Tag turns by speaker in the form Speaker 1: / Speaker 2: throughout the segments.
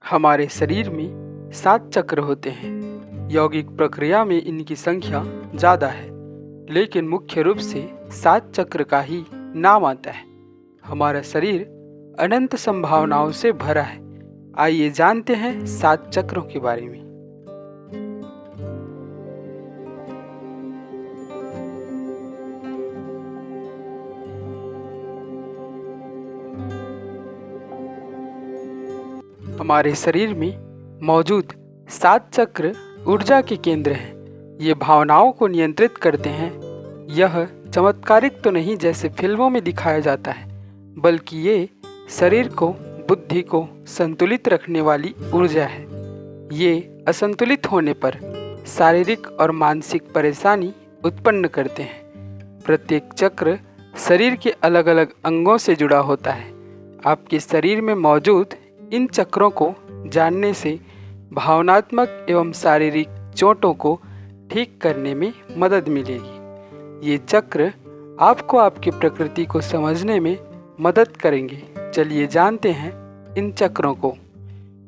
Speaker 1: हमारे शरीर में 7 चक्र होते हैं। यौगिक प्रक्रिया में इनकी संख्या ज़्यादा है, लेकिन मुख्य रूप से 7 चक्र का ही नाम आता है। हमारा शरीर अनंत संभावनाओं से भरा है। आइए जानते हैं 7 चक्रों के बारे में। हमारे शरीर में मौजूद 7 चक्र ऊर्जा के केंद्र हैं। ये भावनाओं को नियंत्रित करते हैं। यह चमत्कारिक तो नहीं जैसे फिल्मों में दिखाया जाता है, बल्कि ये शरीर को, बुद्धि को संतुलित रखने वाली ऊर्जा है। ये असंतुलित होने पर शारीरिक और मानसिक परेशानी उत्पन्न करते हैं। प्रत्येक चक्र शरीर के अलग अलग अंगों से जुड़ा होता है। आपके शरीर में मौजूद इन चक्रों को जानने से भावनात्मक एवं शारीरिक चोटों को ठीक करने में मदद मिलेगी। ये चक्र आपको आपकी प्रकृति को समझने में मदद करेंगे। चलिए जानते हैं इन चक्रों को।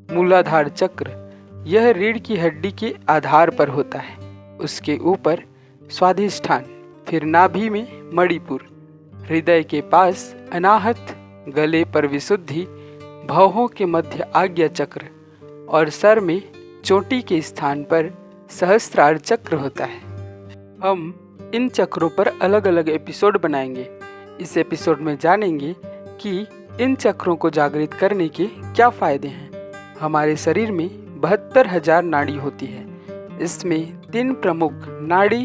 Speaker 1: मूलाधार चक्र, यह रीढ़ की हड्डी के आधार पर होता है। उसके ऊपर स्वाधिष्ठान, फिर नाभि में मणिपुर, हृदय के पास अनाहत, गले पर विशुद्धि, भौहों के मध्य आज्ञा चक्र और सर में चोटी के स्थान पर सहस्त्रार चक्र होता है। हम इन चक्रों पर अलग अलग एपिसोड बनाएंगे। इस एपिसोड में जानेंगे कि इन चक्रों को जागृत करने के क्या फायदे हैं। हमारे शरीर में 72,000 नाड़ी होती है। इसमें 3 प्रमुख नाड़ी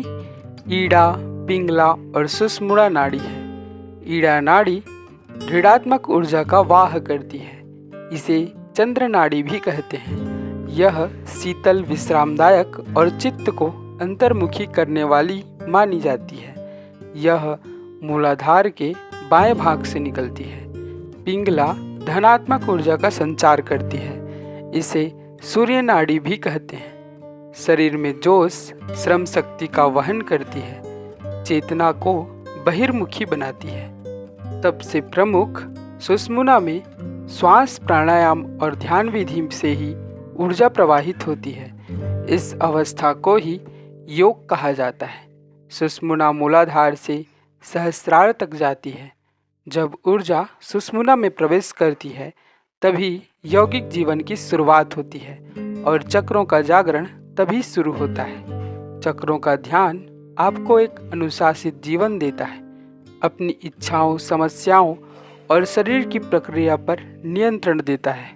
Speaker 1: ईड़ा, पिंगला और सुषुम्ना नाड़ी है। ईड़ा नाड़ी ऋणात्मक ऊर्जा का वाह करती है। इसे चंद्र नाड़ी भी कहते हैं। यह शीतल, विश्रामदायक और चित्त को अंतर्मुखी करने वाली मानी जाती है। यह मूलाधार के बाएं भाग से निकलती है। पिंगला धनात्मक ऊर्जा का संचार करती है। इसे सूर्य नाड़ी भी कहते हैं। शरीर में जोश, श्रम शक्ति का वहन करती है। चेतना को बहिर्मुखी बनाती है। सबसे प्रमुख सुषुम्ना में श्वास, प्राणायाम और ध्यान विधि से ही ऊर्जा प्रवाहित होती है। इस अवस्था को ही योग कहा जाता है। सुषुम्ना मूलाधार से सहस्त्रार तक जाती है। जब ऊर्जा सुषुम्ना में प्रवेश करती है, तभी यौगिक जीवन की शुरुआत होती है और चक्रों का जागरण तभी शुरू होता है। चक्रों का ध्यान आपको एक अनुशासित जीवन देता है। अपनी इच्छाओं, समस्याओं और शरीर की प्रक्रिया पर नियंत्रण देता है।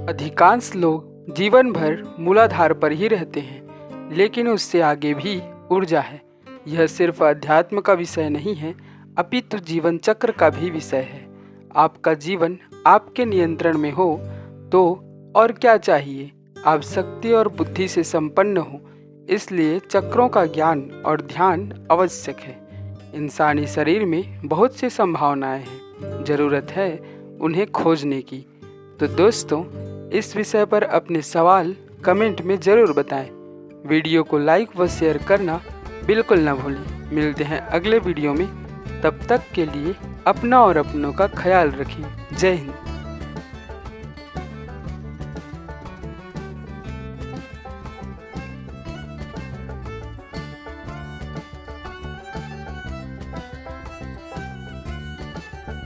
Speaker 1: अधिकांश लोग जीवन भर मूलाधार पर ही रहते हैं, लेकिन उससे आगे भी ऊर्जा है। यह सिर्फ अध्यात्म का विषय नहीं है, अपितु जीवन चक्र का भी विषय है। आपका जीवन आपके नियंत्रण में हो तो और क्या चाहिए। आप शक्ति और बुद्धि से संपन्न हो, इसलिए चक्रों का ज्ञान और ध्यान आवश्यक है। इंसानी शरीर में बहुत सी संभावनाएं हैं, ज़रूरत है उन्हें खोजने की। तो दोस्तों, इस विषय पर अपने सवाल कमेंट में ज़रूर बताएं। वीडियो को लाइक व शेयर करना बिल्कुल ना भूलें। मिलते हैं अगले वीडियो में। तब तक के लिए अपना और अपनों का ख्याल रखें। जय हिंद।